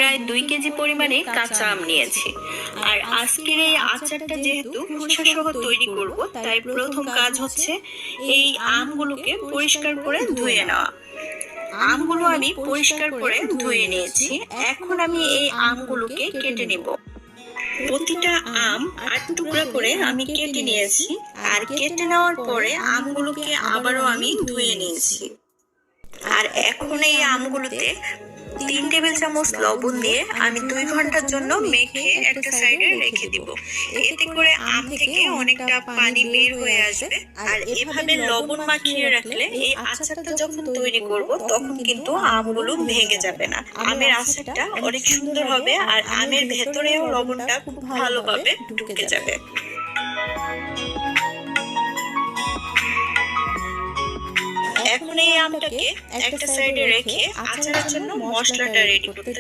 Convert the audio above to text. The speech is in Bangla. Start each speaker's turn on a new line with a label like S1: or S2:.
S1: প্রায় 2 কেজি পরিমাণে কাঁচা আম নিয়েছি। আর আজকের এই আচারটা যেহেতু খোসা সহ তৈরি করব, তাই প্রথম কাজ হচ্ছে এই আমগুলোকে পরিষ্কার করে ধুয়ে নেওয়া। আমগুলো আমি পরিষ্কার করে ধুয়ে নিয়েছি। এখন আমি এই আমগুলোকে কেটে নেব। প্রতিটা আম 8 টুকরা করে আমি কেটে নিয়েছি। আর কেটে নেওয়ার পরে আমগুলোকে আবারও আমি ধুয়ে নিয়েছি। আর এখন এই আমগুলোতে 3 টেবিল চামচ লবণ দিয়ে আমি 2 ঘন্টার জন্য মেখে একটা সাইডে রেখে দিব। এতে করে আম থেকে অনেকটা পানি বের হয়ে আসবে। আর এভাবে লবণ মাখিয়ে রাখলে এই আচারটা যখন তৈরি করব তখন কিন্তু আমগুলো ভেঙে যাবে না। আমের আচারটা অনেক সুন্দর হবে আর আমের ভেতরেও লবণটা খুব ভালোভাবে ঢুকে যাবে। এখন এই আমটাকে একটা সাইডে রেখে আচারের জন্য মশলাটা রেডি করতে